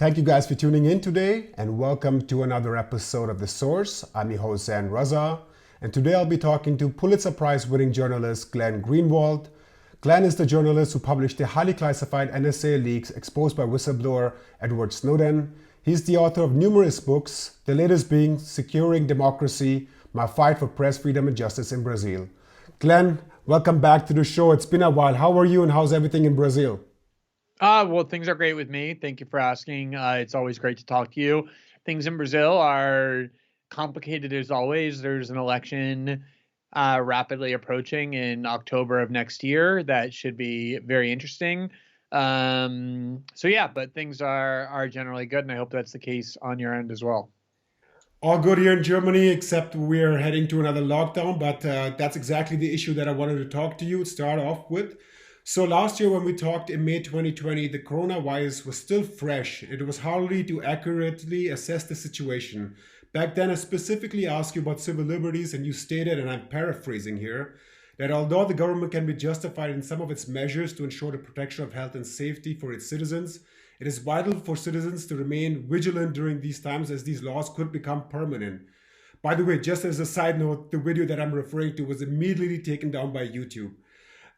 Thank you guys for tuning in today, and welcome to another episode of The Source. I'm your host, Zan Raza, and today I'll be talking to Pulitzer Prize winning journalist Glenn Greenwald. Glenn is the journalist who published the highly classified NSA leaks exposed by whistleblower Edward Snowden. He's the author of numerous books, the latest being Securing Democracy, My Fight for Press Freedom and Justice in Brazil. Glenn, welcome back to the show. It's been a while. How are you and how's everything in Brazil? Well, things are great with me. Thank you for asking. It's always great to talk to you. Things in Brazil are complicated as always. There's an election rapidly approaching in October of next year that should be very interesting. But things are generally good, and I hope that's the case on your end as well. All good here in Germany, except we're heading to another lockdown, but that's exactly the issue that I wanted to talk to you, start off with. So last year when we talked in May 2020, the coronavirus was still fresh. It was hardly to accurately assess the situation. Back then, I specifically asked you about civil liberties, and you stated, and I'm paraphrasing here, that although the government can be justified in some of its measures to ensure the protection of health and safety for its citizens, it is vital for citizens to remain vigilant during these times as these laws could become permanent. By the way, just as a side note, the video that I'm referring to was immediately taken down by YouTube.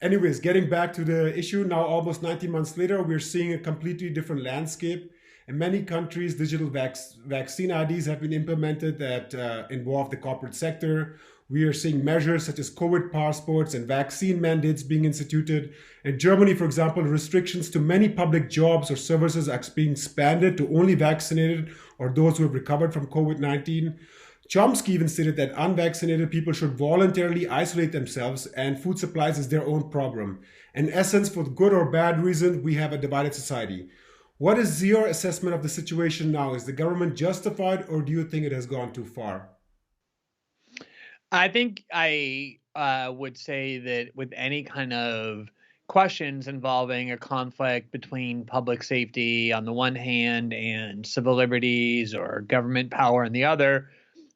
Anyways, getting back to the issue, now almost 19 months later, we're seeing a completely different landscape. In many countries, digital vaccine IDs have been implemented that involve the corporate sector. We are seeing measures such as COVID passports and vaccine mandates being instituted. In Germany, for example, restrictions to many public jobs or services are being expanded to only vaccinated or those who have recovered from COVID-19. Chomsky even stated that unvaccinated people should voluntarily isolate themselves and food supplies is their own problem. In essence, for good or bad reason, we have a divided society. What is your assessment of the situation now? Is the government justified, or do you think it has gone too far? I think I would say that with any kind of questions involving a conflict between public safety on the one hand and civil liberties or government power on the other,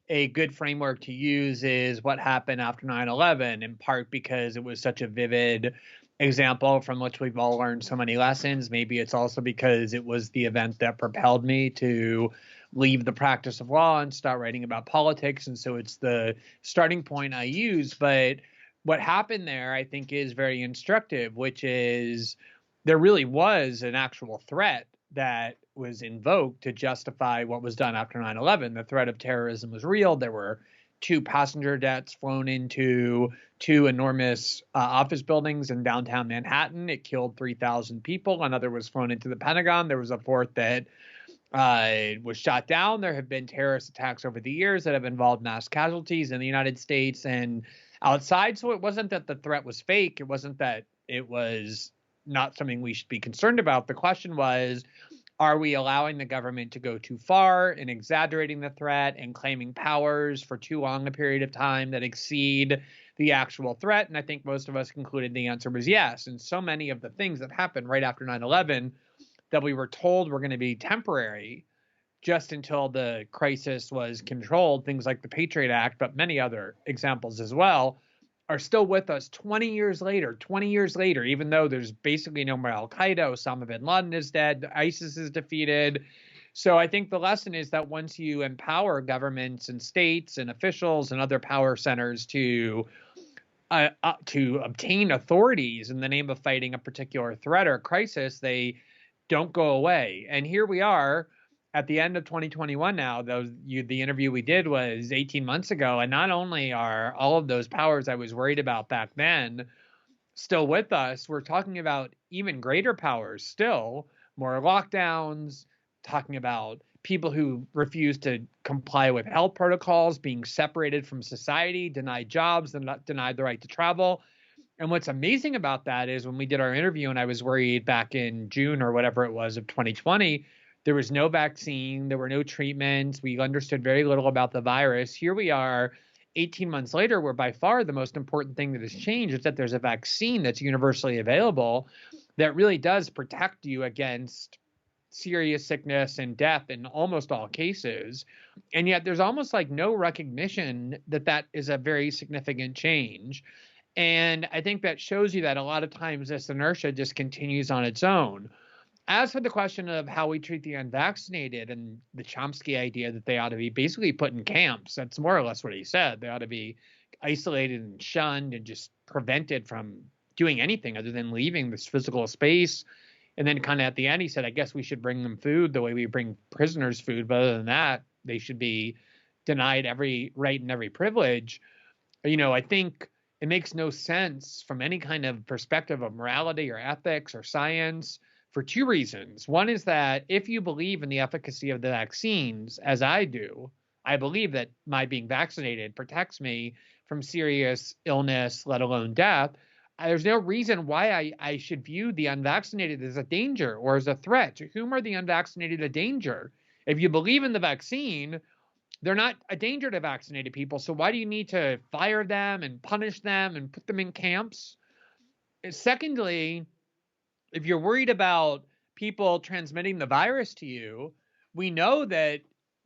a good framework to use is what happened after 9/11, in part because it was such a vivid example from which we've all learned so many lessons. Maybe it's also because it was the event that propelled me to leave the practice of law and start writing about politics. And so it's the starting point I use. But what happened there, I think, is very instructive, which is there really was an actual threat that was invoked to justify what was done after 9/11. The threat of terrorism was real. There were two passenger jets flown into two enormous office buildings in downtown Manhattan. It killed 3,000 people. Another was flown into the Pentagon. There was a fourth that was shot down. There have been terrorist attacks over the years that have involved mass casualties in the United States and outside. So it wasn't that the threat was fake. It wasn't that it was not something we should be concerned about. The question was, are we allowing the government to go too far in exaggerating the threat and claiming powers for too long a period of time that exceed the actual threat? And I think most of us concluded the answer was yes. And so many of the things that happened right after 9/11 that we were told were going to be temporary just until the crisis was controlled, things like the Patriot Act, but many other examples as well, are still with us 20 years later, even though there's basically no more Al-Qaeda, Osama bin Laden is dead, ISIS is defeated. So I think the lesson is that once you empower governments and states and officials and other power centers to obtain authorities in the name of fighting a particular threat or crisis, they don't go away. And here we are at the end of 2021 now. The interview we did was 18 months ago. And not only are all of those powers I was worried about back then still with us, we're talking about even greater powers still, more lockdowns, talking about people who refuse to comply with health protocols, being separated from society, denied jobs, and denied the right to travel. And what's amazing about that is when we did our interview and I was worried back in June or whatever it was of 2020, there was no vaccine. There were no treatments. We understood very little about the virus. Here we are 18 months later, where by far the most important thing that has changed is that there's a vaccine that's universally available that really does protect you against serious sickness and death in almost all cases. And yet there's almost like no recognition that that is a very significant change. And I think that shows you that a lot of times this inertia just continues on its own. As for the question of how we treat the unvaccinated and the Chomsky idea that they ought to be basically put in camps, that's more or less what he said. They ought to be isolated and shunned and just prevented from doing anything other than leaving this physical space. And then kind of at the end, he said, I guess we should bring them food the way we bring prisoners food. But other than that, they should be denied every right and every privilege. I think it makes no sense from any kind of perspective of morality or ethics or science for two reasons. One is that if you believe in the efficacy of the vaccines, as I do, I believe that my being vaccinated protects me from serious illness, let alone death. There's no reason why I should view the unvaccinated as a danger or as a threat. To whom are the unvaccinated a danger? If you believe in the vaccine, they're not a danger to vaccinated people. So why do you need to fire them and punish them and put them in camps? Secondly, if you're worried about people transmitting the virus to you, we know that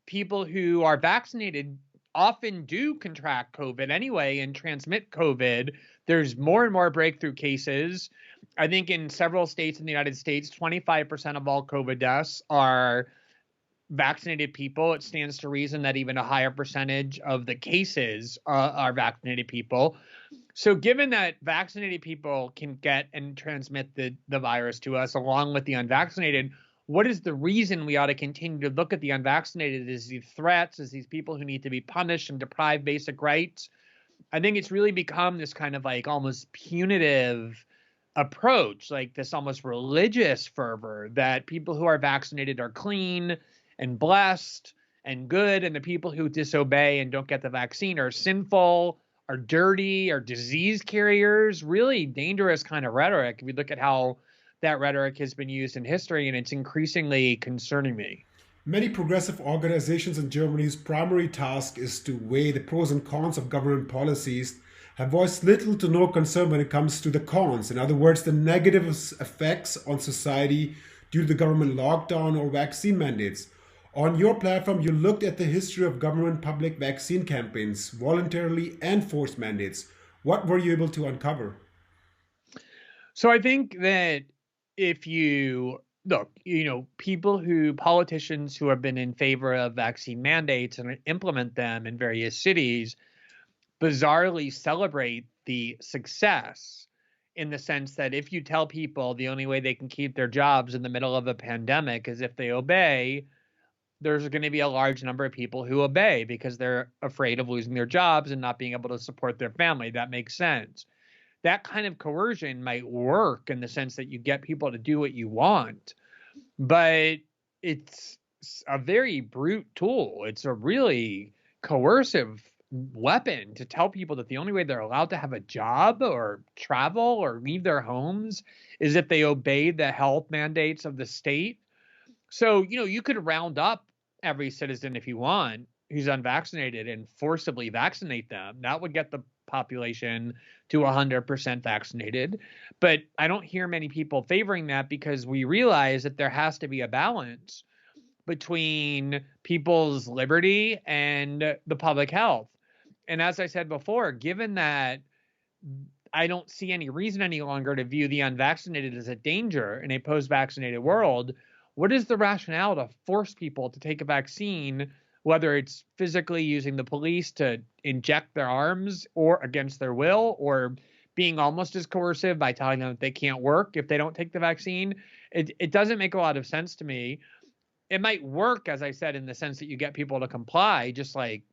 people who are vaccinated often do contract COVID anyway and transmit COVID. There's more and more breakthrough cases. I think in several states in the United States, 25% of all COVID deaths are vaccinated people. It stands to reason that even a higher percentage of the cases are vaccinated people. So given that vaccinated people can get and transmit the virus to us along with the unvaccinated, what is the reason we ought to continue to look at the unvaccinated as these threats, as these people who need to be punished and deprived basic rights? I think it's really become this kind of like almost punitive approach, like this almost religious fervor that people who are vaccinated are clean and blessed and good, and the people who disobey and don't get the vaccine are sinful, are dirty, are disease carriers. Really dangerous kind of rhetoric. If we look at how that rhetoric has been used in history, and it's increasingly concerning me. Many progressive organizations in Germany's primary task is to weigh the pros and cons of government policies have voiced little to no concern when it comes to the cons. In other words, the negative effects on society due to the government lockdown or vaccine mandates. On your platform, you looked at the history of government public vaccine campaigns, voluntarily and forced mandates. What were you able to uncover? So I think that if you look, politicians who have been in favor of vaccine mandates and implement them in various cities bizarrely celebrate the success in the sense that if you tell people the only way they can keep their jobs in the middle of a pandemic is if they obey, there's going to be a large number of people who obey because they're afraid of losing their jobs and not being able to support their family. That makes sense. That kind of coercion might work in the sense that you get people to do what you want, but it's a very brute tool. It's a really coercive weapon to tell people that the only way they're allowed to have a job or travel or leave their homes is if they obey the health mandates of the state. So, you could round up every citizen if you want who's unvaccinated and forcibly vaccinate them. That would get the population to 100% vaccinated. But I don't hear many people favoring that because we realize that there has to be a balance between people's liberty and the public health. And as I said before, given that I don't see any reason any longer to view the unvaccinated as a danger in a post-vaccinated world, what is the rationale to force people to take a vaccine, whether it's physically using the police to inject their arms or against their will, or being almost as coercive by telling them that they can't work if they don't take the vaccine? It doesn't make a lot of sense to me. It might work, as I said, in the sense that you get people to comply, just like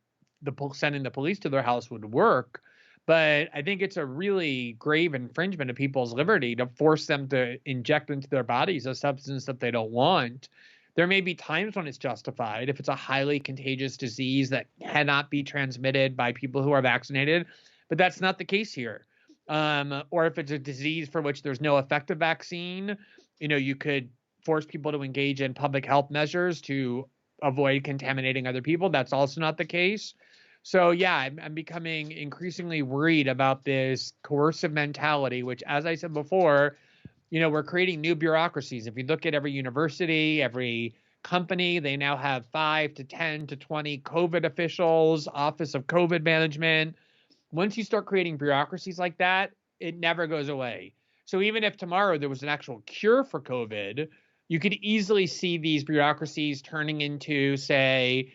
sending the police to their house would work. But I think it's a really grave infringement of people's liberty to force them to inject into their bodies a substance that they don't want. There may be times when it's justified if it's a highly contagious disease that cannot be transmitted by people who are vaccinated, but that's not the case here. Or if it's a disease for which there's no effective vaccine, you could force people to engage in public health measures to avoid contaminating other people. That's also not the case. So yeah, I'm becoming increasingly worried about this coercive mentality, which, as I said before, we're creating new bureaucracies. If you look at every university, every company, they now have 5 to 10 to 20 COVID officials, Office of COVID Management. Once you start creating bureaucracies like that, it never goes away. So even if tomorrow there was an actual cure for COVID, you could easily see these bureaucracies turning into, say,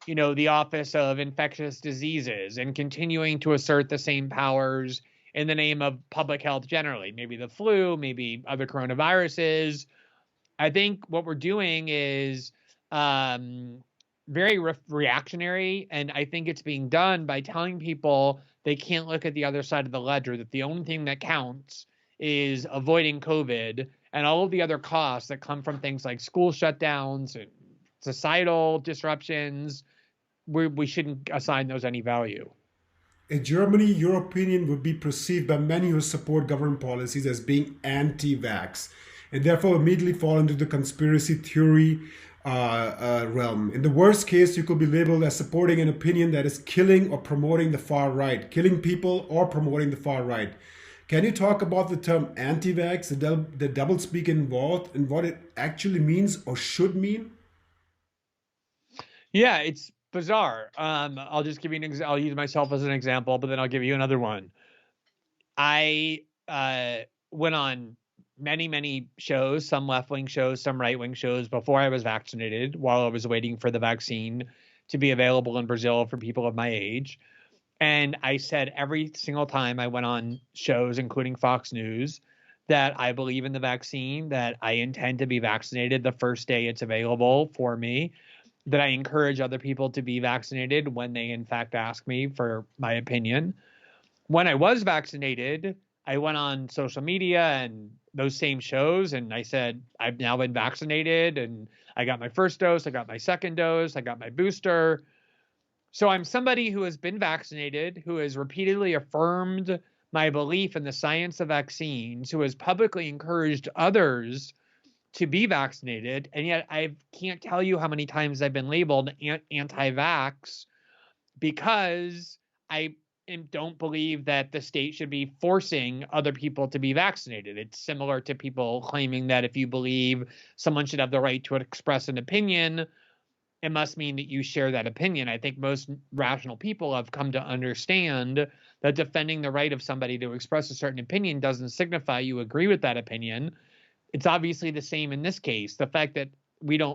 the Office of Infectious Diseases and continuing to assert the same powers in the name of public health generally, maybe the flu, maybe other coronaviruses. I think what we're doing is very reactionary, and I think it's being done by telling people they can't look at the other side of the ledger, that the only thing that counts is avoiding COVID, and all of the other costs that come from things like school shutdowns and societal disruptions, we shouldn't assign those any value. In Germany, your opinion would be perceived by many who support government policies as being anti-vax, and therefore immediately fall into the conspiracy theory realm. In the worst case, you could be labeled as supporting an opinion that is killing or promoting the far right, killing people or promoting the far right. Can you talk about the term anti-vax, the doublespeak involved, and what it actually means or should mean? Yeah, it's bizarre. I'll just give you I'll use myself as an example, but then I'll give you another one. I went on many shows, some left-wing shows, some right-wing shows before I was vaccinated, while I was waiting for the vaccine to be available in Brazil for people of my age. And I said every single time I went on shows, including Fox News, that I believe in the vaccine, that I intend to be vaccinated the first day it's available for me, that I encourage other people to be vaccinated when they in fact ask me for my opinion. When I was vaccinated, I went on social media and those same shows and I said, I've now been vaccinated and I got my first dose, I got my second dose, I got my booster. So I'm somebody who has been vaccinated, who has repeatedly affirmed my belief in the science of vaccines, who has publicly encouraged others to be vaccinated, and yet I can't tell you how many times I've been labeled anti-vax because I don't believe that the state should be forcing other people to be vaccinated. It's similar to people claiming that if you believe someone should have the right to express an opinion, it must mean that you share that opinion. I think most rational people have come to understand that defending the right of somebody to express a certain opinion doesn't signify you agree with that opinion. It's obviously the same in this case. The fact that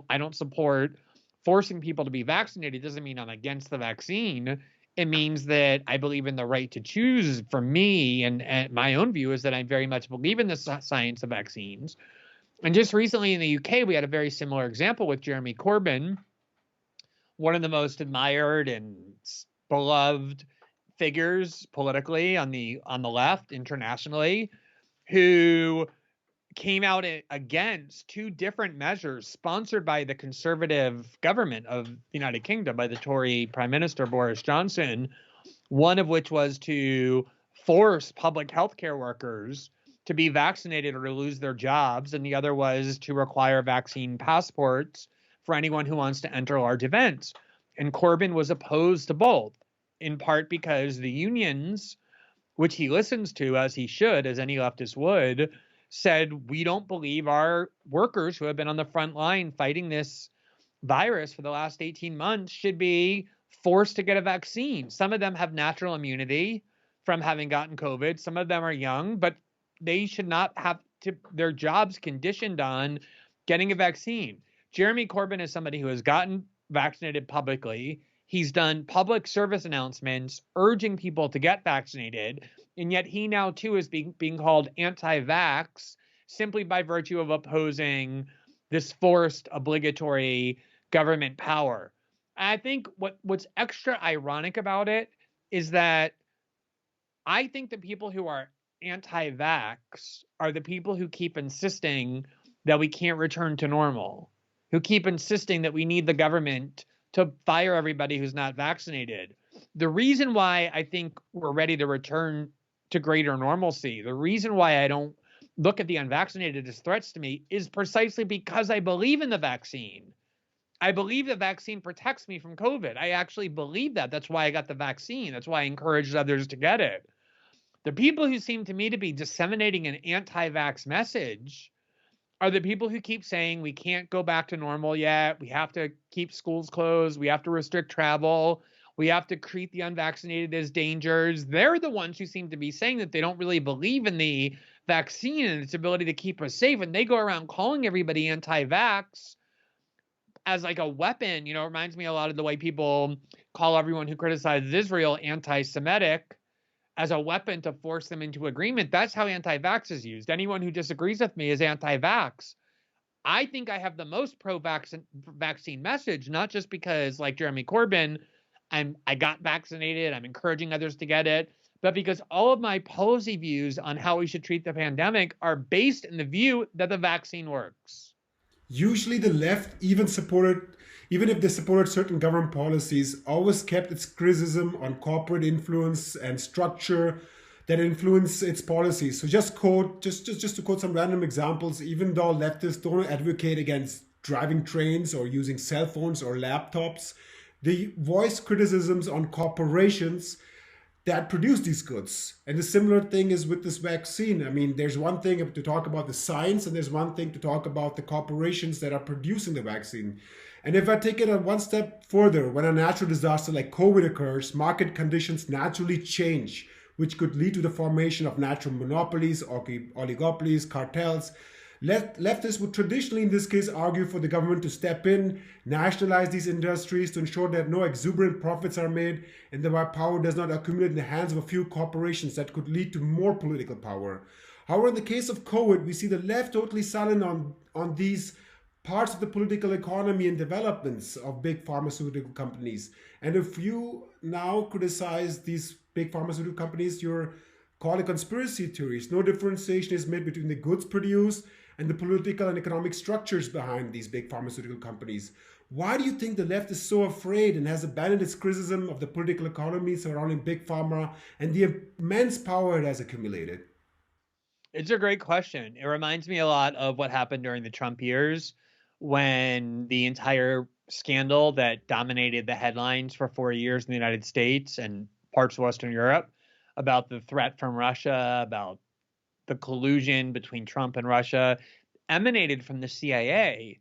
I don't support forcing people to be vaccinated doesn't mean I'm against the vaccine. It means that I believe in the right to choose. For me, and my own view is that I very much believe in the science of vaccines. And just recently in the UK, we had a very similar example with Jeremy Corbyn, one of the most admired and beloved figures politically on the left internationally, who came out against two different measures sponsored by the Conservative government of the United Kingdom, by the Tory Prime Minister Boris Johnson, one of which was to force public healthcare workers to be vaccinated or to lose their jobs, and the other was to require vaccine passports for anyone who wants to enter large events. And Corbyn was opposed to both, in part because the unions, which he listens to, as he should, as any leftist would, said, we don't believe our workers who have been on the front line fighting this virus for the last 18 months should be forced to get a vaccine. Some of them have natural immunity from having gotten COVID. Some of them are young, but they should not have their jobs conditioned on getting a vaccine. Jeremy Corbyn is somebody who has gotten vaccinated publicly. He's done public service announcements urging people to get vaccinated. And yet he now, too, is being called anti-vax simply by virtue of opposing this forced obligatory government power. I think what's extra ironic about it is that I think the people who are anti-vax are the people who keep insisting that we can't return to normal, who keep insisting that we need the government to fire everybody who's not vaccinated. The reason why I think we're ready to return to greater normalcy, the reason why I don't look at the unvaccinated as threats to me is precisely because I believe in the vaccine. I believe the vaccine protects me from COVID. I actually believe that. That's why I got the vaccine. That's why I encouraged others to get it. The people who seem to me to be disseminating an anti-vax message are the people who keep saying we can't go back to normal yet. We have to keep schools closed. We have to restrict travel. We have to treat the unvaccinated as dangers. They're the ones who seem to be saying that they don't really believe in the vaccine and its ability to keep us safe. And they go around calling everybody anti-vax as like a weapon. You know, it reminds me a lot of the way people call everyone who criticizes Israel anti-Semitic as a weapon to force them into agreement. That's how anti-vax is used. Anyone who disagrees with me is anti-vax. I think I have the most pro-vaccine message, not just because, like Jeremy Corbyn, I got vaccinated, I'm encouraging others to get it, but because all of my policy views on how we should treat the pandemic are based in the view that the vaccine works. Usually the left, even if they supported certain government policies, always kept its criticism on corporate influence and structure that influence its policies. So just to quote some random examples, even though leftists don't advocate against driving trains or using cell phones or laptops, they voice criticisms on corporations that produce these goods. And the similar thing is with this vaccine. I mean, there's one thing to talk about the science, and there's one thing to talk about the corporations that are producing the vaccine. And if I take it one step further, when a natural disaster like COVID occurs, market conditions naturally change, which could lead to the formation of natural monopolies, oligopolies, cartels. Leftists would traditionally, in this case, argue for the government to step in, nationalize these industries to ensure that no exuberant profits are made, and that power does not accumulate in the hands of a few corporations that could lead to more political power. However, in the case of COVID, we see the left totally silent on these parts of the political economy and developments of big pharmaceutical companies. And if you now criticize these big pharmaceutical companies, you're calling conspiracy theories. No differentiation is made between the goods produced and the political and economic structures behind these big pharmaceutical companies. Why do you think the left is so afraid and has abandoned its criticism of the political economy surrounding big pharma and the immense power it has accumulated? It's a great question. It reminds me a lot of what happened during the Trump years, when the entire scandal that dominated the headlines for 4 years in the United States and parts of Western Europe about the threat from Russia, about the collusion between Trump and Russia, emanated from the CIA.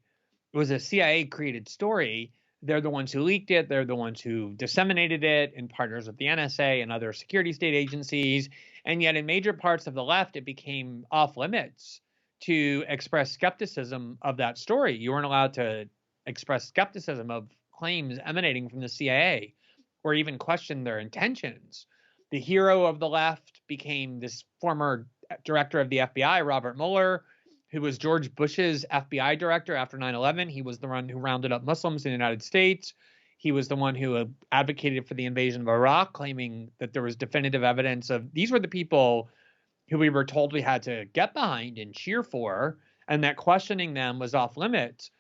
It was a CIA created story. They're the ones who leaked it. They're the ones who disseminated it in partners with the NSA and other security state agencies. And yet in major parts of the left, it became off limits to express skepticism of that story. You weren't allowed to express skepticism of claims emanating from the CIA or even question their intentions. The hero of the left became this former director of the FBI, Robert Mueller, who was George Bush's FBI director after 9/11. He was the one who rounded up Muslims in the United States. He was the one who advocated for the invasion of Iraq, claiming that there was definitive evidence of these were the people who we were told we had to get behind and cheer for, and that questioning them was off limits.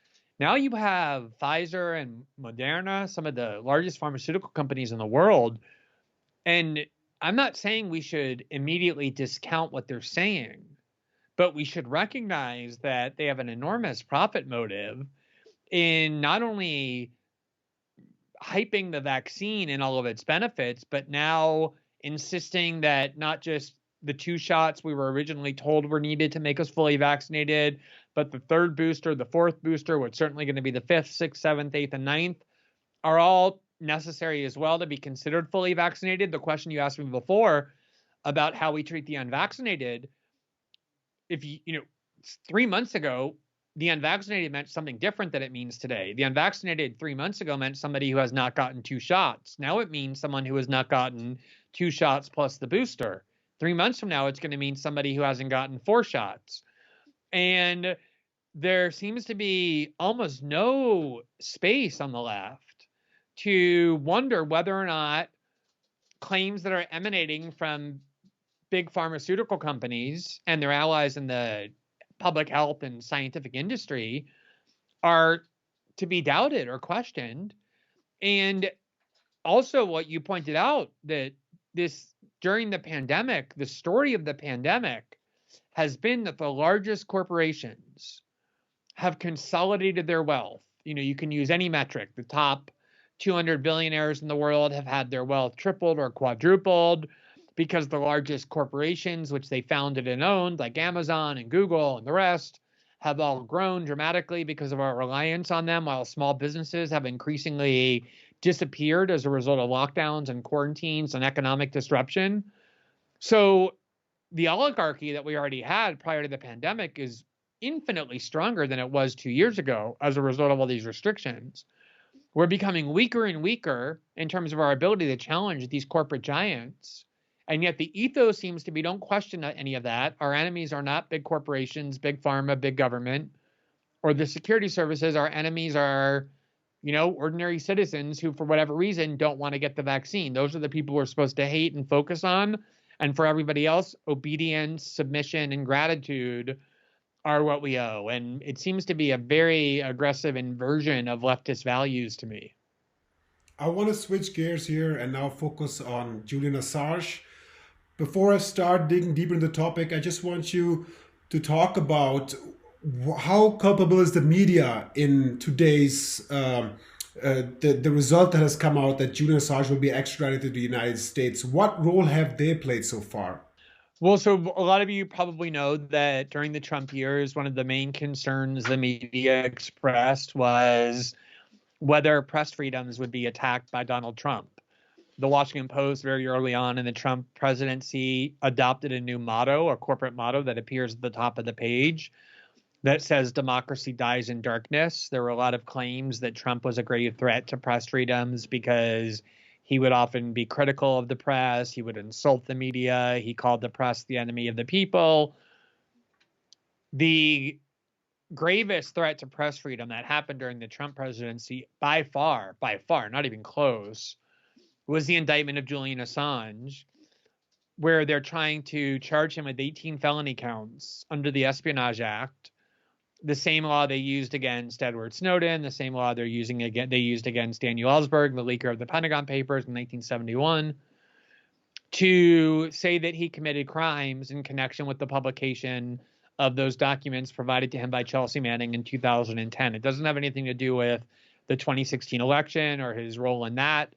Now you have Pfizer and Moderna, some of the largest pharmaceutical companies in the world. And I'm not saying we should immediately discount what they're saying, but we should recognize that they have an enormous profit motive in not only hyping the vaccine and all of its benefits, but now insisting that not just the 2 shots we were originally told were needed to make us fully vaccinated, but the 3rd booster, the 4th booster, what's certainly going to be the 5th, 6th, 7th, 8th, and 9th, are all necessary as well to be considered fully vaccinated. The question you asked me before about how we treat the unvaccinated, if 3 months ago, the unvaccinated meant something different than it means today. The unvaccinated 3 months ago meant somebody who has not gotten 2 shots. Now it means someone who has not gotten 2 shots plus the booster. 3 months from now, it's going to mean somebody who hasn't gotten 4 shots. And there seems to be almost no space on the left to wonder whether or not claims that are emanating from big pharmaceutical companies and their allies in the public health and scientific industry are to be doubted or questioned. And also what you pointed out, that this during the pandemic, the story of the pandemic has been that the largest corporations have consolidated their wealth. You can use any metric. The top 200 billionaires in the world have had their wealth tripled or quadrupled because the largest corporations, which they founded and owned, like Amazon and Google and the rest, have all grown dramatically because of our reliance on them, while small businesses have increasingly disappeared as a result of lockdowns and quarantines and economic disruption. So the oligarchy that we already had prior to the pandemic is infinitely stronger than it was 2 years ago as a result of all these restrictions. We're becoming weaker and weaker in terms of our ability to challenge these corporate giants. And yet the ethos seems to be, don't question any of that. Our enemies are not big corporations, big pharma, big government, or the security services. Our enemies are, ordinary citizens who, for whatever reason, don't want to get the vaccine. Those are the people we're supposed to hate and focus on. And for everybody else, obedience, submission, and gratitude are what we owe. And it seems to be a very aggressive inversion of leftist values to me. I want to switch gears here and now focus on Julian Assange. Before I start digging deeper into the topic, I just want you to talk about how culpable is the media in today's the result that has come out that Julian Assange will be extradited to the United States. What role have they played so far? Well, so a lot of you probably know that during the Trump years, one of the main concerns the media expressed was whether press freedoms would be attacked by Donald Trump. The Washington Post, very early on in the Trump presidency, adopted a new motto, a corporate motto that appears at the top of the page that says democracy dies in darkness. There were a lot of claims that Trump was a grave threat to press freedoms because he would often be critical of the press. He would insult the media. He called the press the enemy of the people. The gravest threat to press freedom that happened during the Trump presidency, by far, not even close, was the indictment of Julian Assange, where they're trying to charge him with 18 felony counts under the Espionage Act, the same law they used against Edward Snowden, the same law they used against Daniel Ellsberg, the leaker of the Pentagon Papers in 1971, to say that he committed crimes in connection with the publication of those documents provided to him by Chelsea Manning in 2010. It doesn't have anything to do with the 2016 election or his role in that,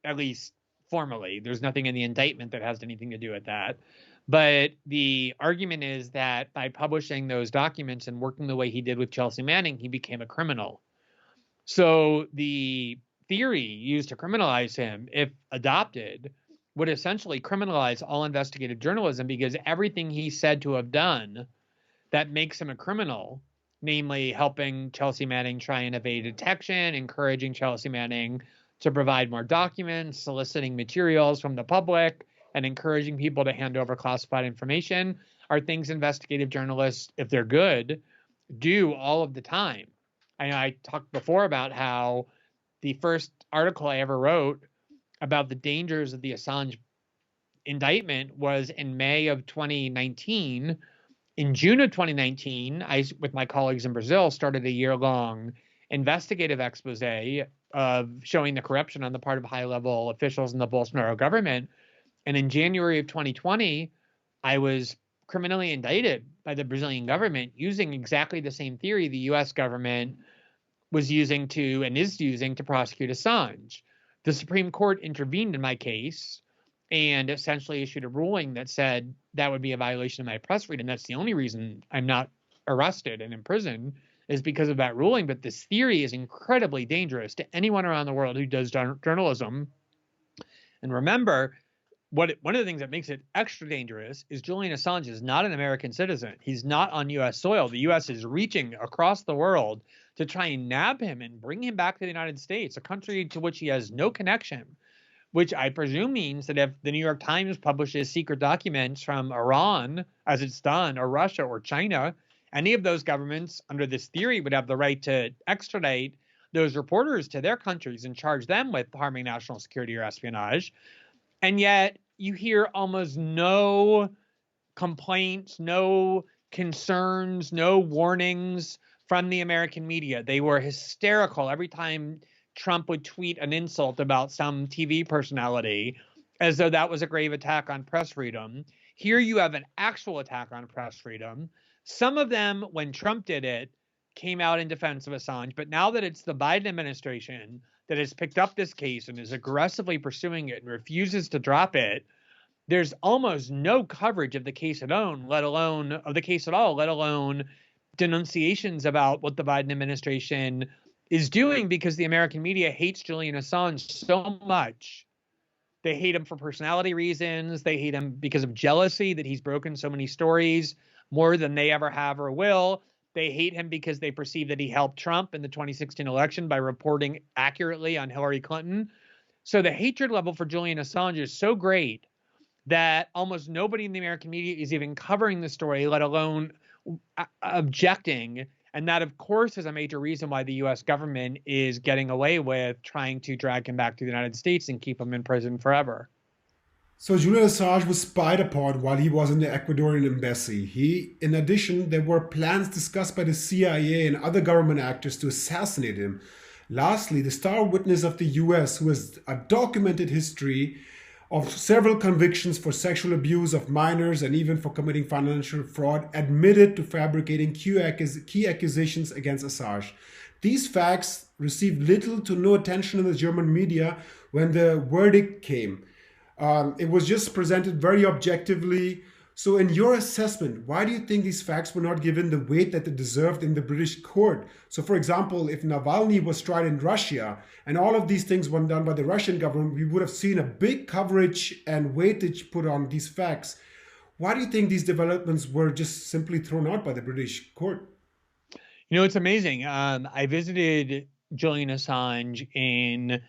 at least formally. There's nothing in the indictment that has anything to do with that. But the argument is that by publishing those documents and working the way he did with Chelsea Manning, he became a criminal. So the theory used to criminalize him, if adopted, would essentially criminalize all investigative journalism, because everything he said to have done that makes him a criminal, namely helping Chelsea Manning try and evade detection, encouraging Chelsea Manning to provide more documents, soliciting materials from the public, and encouraging people to hand over classified information, are things investigative journalists, if they're good, do all of the time. I talked before about how the first article I ever wrote about the dangers of the Assange indictment was in May of 2019. In June of 2019, I, with my colleagues in Brazil, started a year-long investigative expose of showing the corruption on the part of high-level officials in the Bolsonaro government. And in January of 2020, I was criminally indicted by the Brazilian government using exactly the same theory the US government was using to, and is using, to prosecute Assange. The Supreme Court intervened in my case and essentially issued a ruling that said that would be a violation of my press freedom. That's the only reason I'm not arrested and in prison, is because of that ruling. But this theory is incredibly dangerous to anyone around the world who does journalism. And remember, one of the things that makes it extra dangerous is Julian Assange is not an American citizen. He's not on U.S. soil. The U.S. is reaching across the world to try and nab him and bring him back to the United States, a country to which he has no connection, which I presume means that if the New York Times publishes secret documents from Iran, as it's done, or Russia or China, any of those governments under this theory would have the right to extradite those reporters to their countries and charge them with harming national security or espionage. And yet you hear almost no complaints, no concerns, no warnings from the American media. They were hysterical every time Trump would tweet an insult about some TV personality, as though that was a grave attack on press freedom. Here you have an actual attack on press freedom. Some of them, when Trump did it, came out in defense of Assange. But now that it's the Biden administration that has picked up this case and is aggressively pursuing it and refuses to drop it, there's almost no coverage of the case at all, let alone denunciations about what the Biden administration is doing, because the American media hates Julian Assange so much. They hate him for personality reasons. They hate him because of jealousy that he's broken so many stories more than they ever have or will. They hate him because they perceive that he helped Trump in the 2016 election by reporting accurately on Hillary Clinton. So the hatred level for Julian Assange is so great that almost nobody in the American media is even covering the story, let alone objecting. And that, of course, is a major reason why the U.S. government is getting away with trying to drag him back to the United States and keep him in prison forever. So Julian Assange was spied upon while he was in the Ecuadorian embassy. In addition, there were plans discussed by the CIA and other government actors to assassinate him. Lastly, the star witness of the US, who has a documented history of several convictions for sexual abuse of minors and even for committing financial fraud, admitted to fabricating key accusations against Assange. These facts received little to no attention in the German media when the verdict came. It was just presented very objectively. So in your assessment, why do you think these facts were not given the weight that they deserved in the British court? So for example, if Navalny was tried in Russia and all of these things were done by the Russian government, we would have seen a big coverage and weightage put on these facts. Why do you think these developments were just simply thrown out by the British court? You know, it's amazing. I visited Julian Assange in,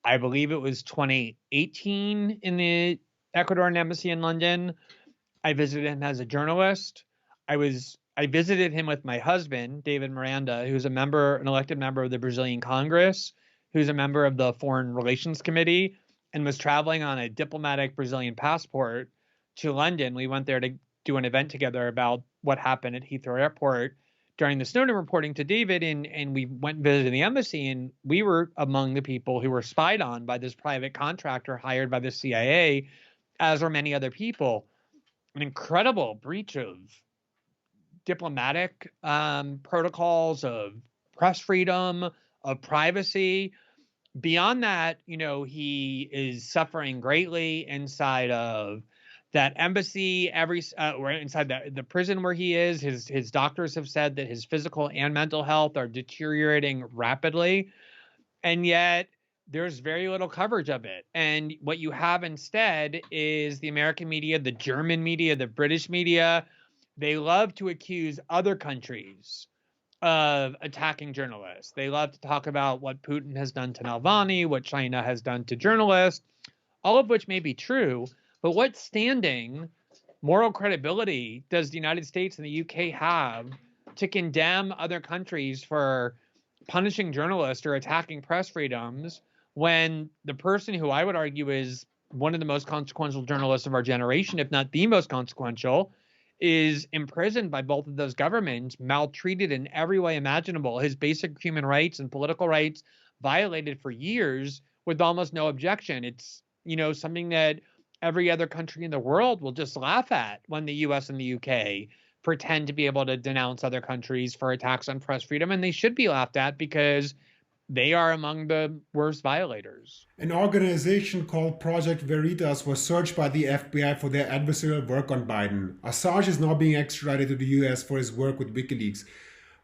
I believe it was 2018, in the Ecuadorian embassy in London. I visited him as a journalist. I visited him with my husband, David Miranda, who's an elected member of the Brazilian Congress, who's a member of the Foreign Relations Committee, and was traveling on a diplomatic Brazilian passport to London. We went there to do an event together about what happened at Heathrow Airport during the Snowden reporting to David, and we went and visited the embassy, and we were among the people who were spied on by this private contractor hired by the CIA, as were many other people. An incredible breach of diplomatic protocols, of press freedom, of privacy. Beyond that, you know, he is suffering greatly inside of that embassy, or inside the prison where he is. His doctors have said that his physical and mental health are deteriorating rapidly, and yet there's very little coverage of it. And what you have instead is the American media, the German media, the British media. They love to accuse other countries of attacking journalists. They love to talk about what Putin has done to Navalny, what China has done to journalists, all of which may be true. But what standing, moral credibility does the United States and the UK have to condemn other countries for punishing journalists or attacking press freedoms, when the person who I would argue is one of the most consequential journalists of our generation, if not the most consequential, is imprisoned by both of those governments, maltreated in every way imaginable, his basic human rights and political rights violated for years with almost no objection? It's, you know, something that every other country in the world will just laugh at when the US and the UK pretend to be able to denounce other countries for attacks on press freedom. And they should be laughed at because they are among the worst violators. An organization called Project Veritas was searched by the FBI for their adversarial work on Biden. Assange is now being extradited to the US for his work with WikiLeaks.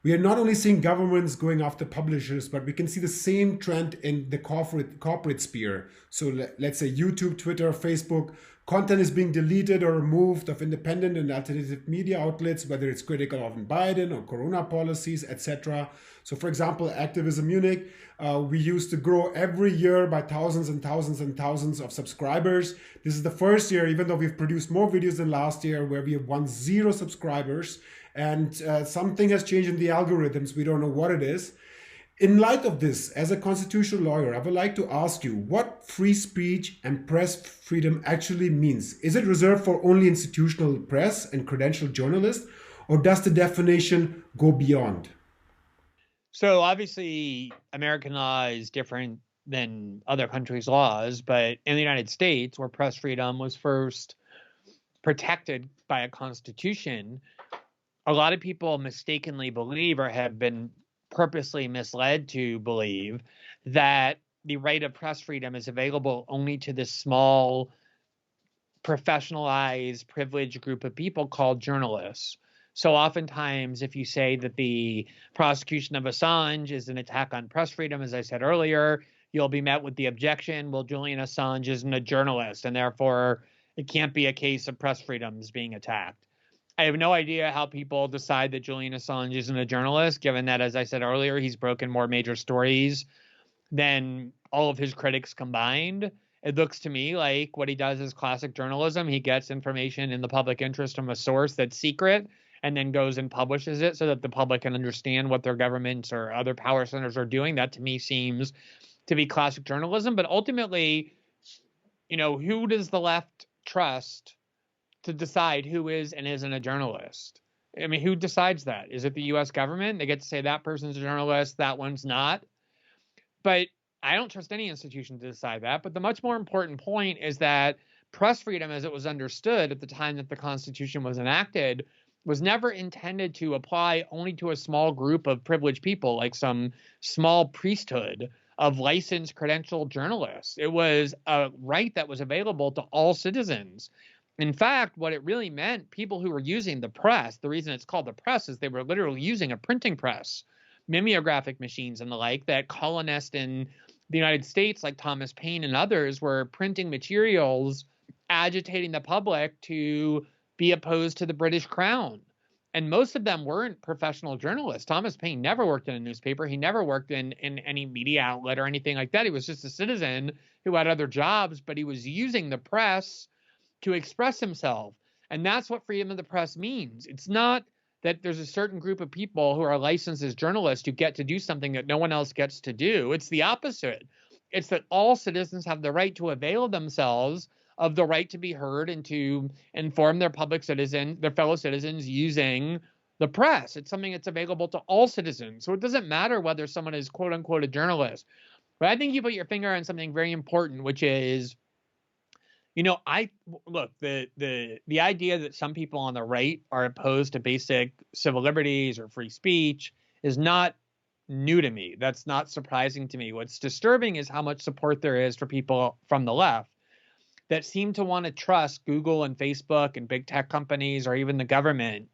We are not only seeing governments going after publishers, but we can see the same trend in the corporate sphere. So let's say YouTube, Twitter, Facebook, content is being deleted or removed of independent and alternative media outlets, whether it's critical of Biden or Corona policies, etc. So for example, Activism Munich, we used to grow every year by thousands and thousands and thousands of subscribers. This is the first year, even though we've produced more videos than last year, where we have won 0 subscribers. And something has changed in the algorithms. We don't know what it is. In light of this, as a constitutional lawyer, I would like to ask you what free speech and press freedom actually means. Is it reserved for only institutional press and credentialed journalists, or does the definition go beyond? So obviously, American law is different than other countries' laws, but in the United States, where press freedom was first protected by a constitution, a lot of people mistakenly believe, or have been purposely misled to believe, that the right of press freedom is available only to this small, professionalized, privileged group of people called journalists. So oftentimes, if you say that the prosecution of Assange is an attack on press freedom, as I said earlier, you'll be met with the objection, well, Julian Assange isn't a journalist, and therefore it can't be a case of press freedoms being attacked. I have no idea how people decide that Julian Assange isn't a journalist, given that, as I said earlier, he's broken more major stories than all of his critics combined. It looks to me like what he does is classic journalism. He gets information in the public interest from a source that's secret and then goes and publishes it so that the public can understand what their governments or other power centers are doing. That to me seems to be classic journalism. But ultimately, who does the left trust to decide who is and isn't a journalist? I mean, who decides that? Is it the US government? They get to say that person's a journalist, that one's not. But I don't trust any institution to decide that. But the much more important point is that press freedom, as it was understood at the time that the Constitution was enacted, was never intended to apply only to a small group of privileged people, like some small priesthood of licensed credentialed journalists. It was a right that was available to all citizens. In fact, what it really meant, people who were using the press, the reason it's called the press is they were literally using a printing press, mimeographic machines and the like, that colonists in the United States, like Thomas Paine and others, were printing materials agitating the public to be opposed to the British Crown. And most of them weren't professional journalists. Thomas Paine never worked in a newspaper. He never worked in any media outlet or anything like that. He was just a citizen who had other jobs, but he was using the press to express himself. And that's what freedom of the press means. It's not that there's a certain group of people who are licensed as journalists who get to do something that no one else gets to do. It's the opposite. It's that all citizens have the right to avail themselves of the right to be heard and to inform their fellow citizens using the press. It's something that's available to all citizens. So it doesn't matter whether someone is quote unquote a journalist. But I think you put your finger on something very important, which is, the idea that some people on the right are opposed to basic civil liberties or free speech is not new to me. That's not surprising to me. What's disturbing is how much support there is for people from the left that seem to want to trust Google and Facebook and big tech companies or even the government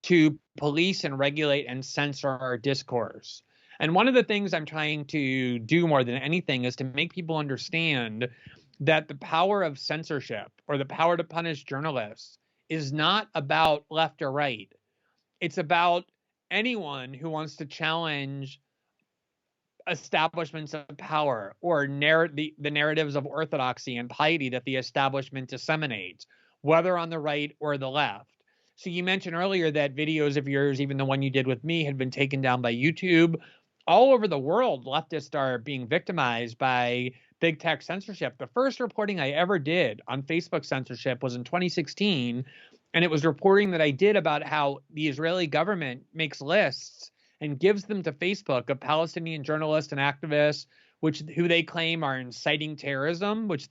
to police and regulate and censor our discourse. And one of the things I'm trying to do more than anything is to make people understand that the power of censorship or the power to punish journalists is not about left or right. It's about anyone who wants to challenge establishments of power or the narratives of orthodoxy and piety that the establishment disseminates, whether on the right or the left. So you mentioned earlier that videos of yours, even the one you did with me, had been taken down by YouTube. All over the world, leftists are being victimized by big tech censorship. The first reporting I ever did on Facebook censorship was in 2016, and it was reporting that I did about how the Israeli government makes lists and gives them to Facebook of Palestinian journalists and activists, who they claim are inciting terrorism, by which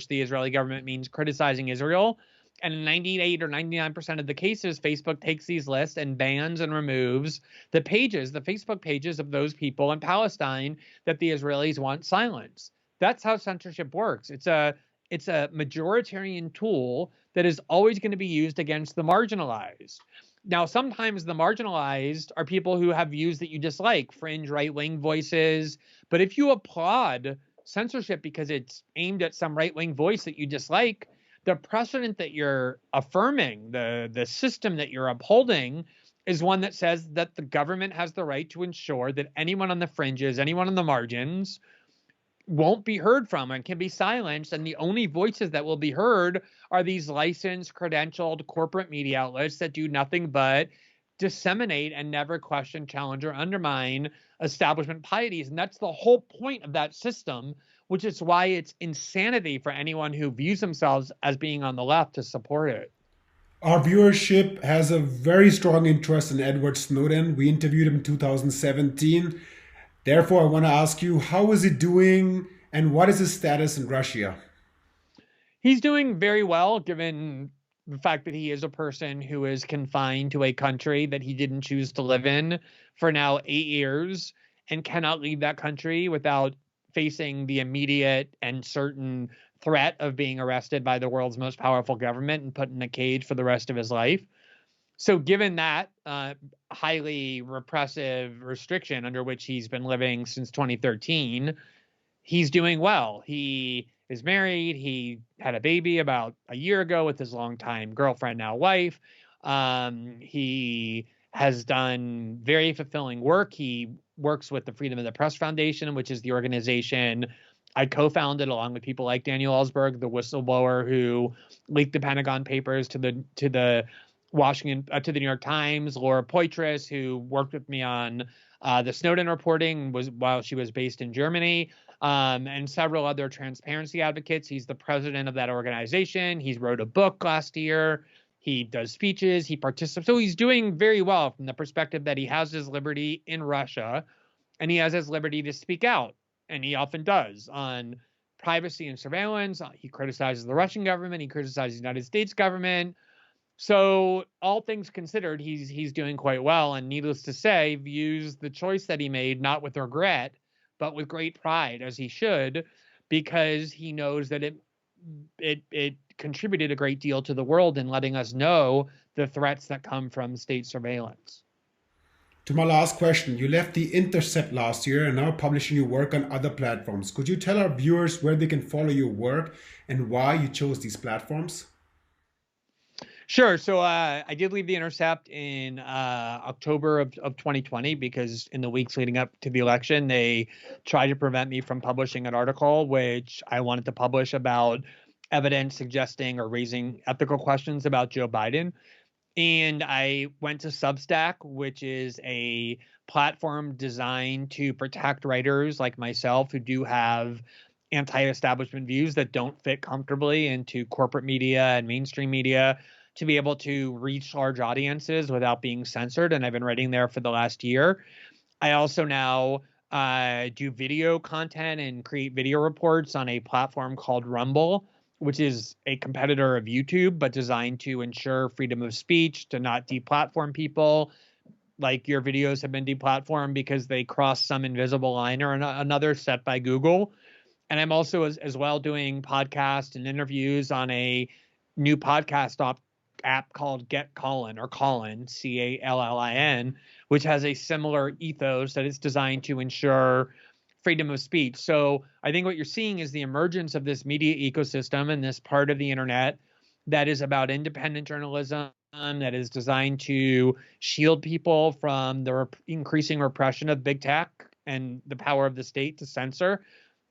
the Israeli government means criticizing Israel. And in 98 or 99% of the cases, Facebook takes these lists and bans and removes the Facebook pages of those people in Palestine that the Israelis want silenced. That's how censorship works. It's a majoritarian tool that is always going to be used against the marginalized. Now, sometimes the marginalized are people who have views that you dislike, fringe right-wing voices. But if you applaud censorship because it's aimed at some right-wing voice that you dislike, the precedent that you're affirming, the system that you're upholding, is one that says that the government has the right to ensure that anyone on the fringes, anyone on the margins, won't be heard from and can be silenced. And the only voices that will be heard are these licensed, credentialed corporate media outlets that do nothing but disseminate and never question, challenge, or undermine establishment pieties. And that's the whole point of that system, which is why it's insanity for anyone who views themselves as being on the left to support it. Our viewership has a very strong interest in Edward Snowden. We interviewed him in 2017. Therefore, I want to ask you, how is he doing and what is his status in Russia? He's doing very well, given the fact that he is a person who is confined to a country that he didn't choose to live in for now 8 years and cannot leave that country without facing the immediate and certain threat of being arrested by the world's most powerful government and put in a cage for the rest of his life. So given that highly repressive restriction under which he's been living since 2013, he's doing well. He is married. He had a baby about a year ago with his longtime girlfriend, now wife. He has done very fulfilling work. He works with the Freedom of the Press Foundation, which is the organization I co-founded along with people like Daniel Ellsberg, the whistleblower who leaked the Pentagon Papers to the to the New York Times, Laura Poitras, who worked with me on the Snowden reporting while she was based in Germany, and several other transparency advocates. He's the president of that organization. He's wrote a book last year. He does speeches. He participates. So he's doing very well from the perspective that he has his liberty in Russia, and he has his liberty to speak out, and he often does on privacy and surveillance. He criticizes the Russian government. He criticizes the United States government. So all things considered, he's doing quite well, and needless to say, views the choice that he made not with regret, but with great pride, as he should, because he knows that it contributed a great deal to the world in letting us know the threats that come from state surveillance. To my last question, you left The Intercept last year and now publishing your work on other platforms. Could you tell our viewers where they can follow your work and why you chose these platforms? Sure. So I did leave The Intercept in October of 2020 because in the weeks leading up to the election, they tried to prevent me from publishing an article which I wanted to publish about evidence suggesting or raising ethical questions about Joe Biden. And I went to Substack, which is a platform designed to protect writers like myself who do have anti-establishment views that don't fit comfortably into corporate media and mainstream media, to be able to reach large audiences without being censored. And I've been writing there for the last year. I also now do video content and create video reports on a platform called Rumble, which is a competitor of YouTube, but designed to ensure freedom of speech, to not deplatform people. Like your videos have been deplatformed because they cross some invisible line or another set by Google. And I'm also as well doing podcasts and interviews on a new podcast app called Get Callin, or Callin, Callin, which has a similar ethos that is designed to ensure freedom of speech. So I think what you're seeing is the emergence of this media ecosystem and this part of the internet that is about independent journalism, that is designed to shield people from the increasing repression of big tech and the power of the state to censor.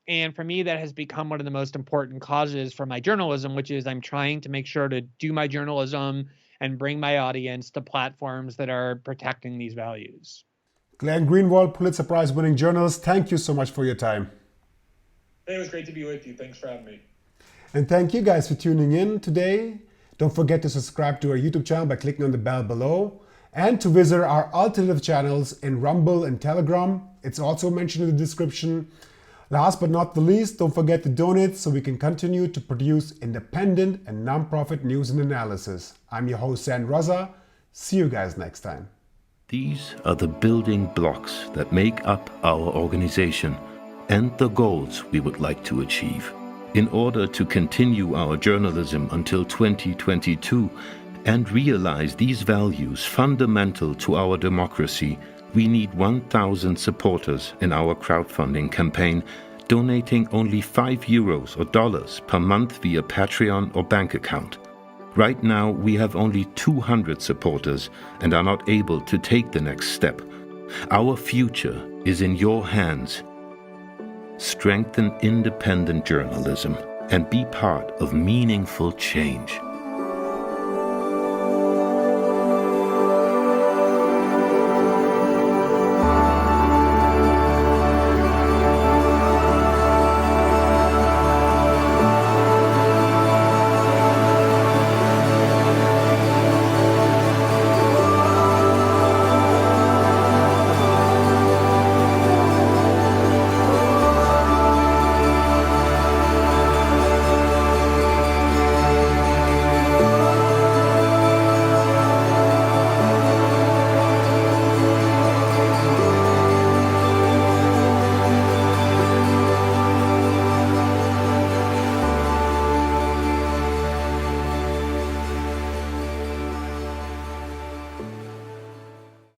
And for me, that has become one of the most important causes for my journalism, which is I'm trying to make sure to do my journalism and bring my audience to platforms that are protecting these values. Glenn Greenwald, Pulitzer Prize winning journalist, thank you so much for your time. It was great to be with you. Thanks for having me. And thank you guys for tuning in today. Don't forget to subscribe to our YouTube channel by clicking on the bell below, and to visit our alternative channels in Rumble and Telegram. It's also mentioned in the description. Last but not the least, don't forget to donate so we can continue to produce independent and non-profit news and analysis. I'm your host, San Raza. See you guys next time. These are the building blocks that make up our organization and the goals we would like to achieve. In order to continue our journalism until 2022 and realize these values fundamental to our democracy, we need 1,000 supporters in our crowdfunding campaign, donating only €5 or dollars per month via Patreon or bank account. Right now, we have only 200 supporters and are not able to take the next step. Our future is in your hands. Strengthen independent journalism and be part of meaningful change.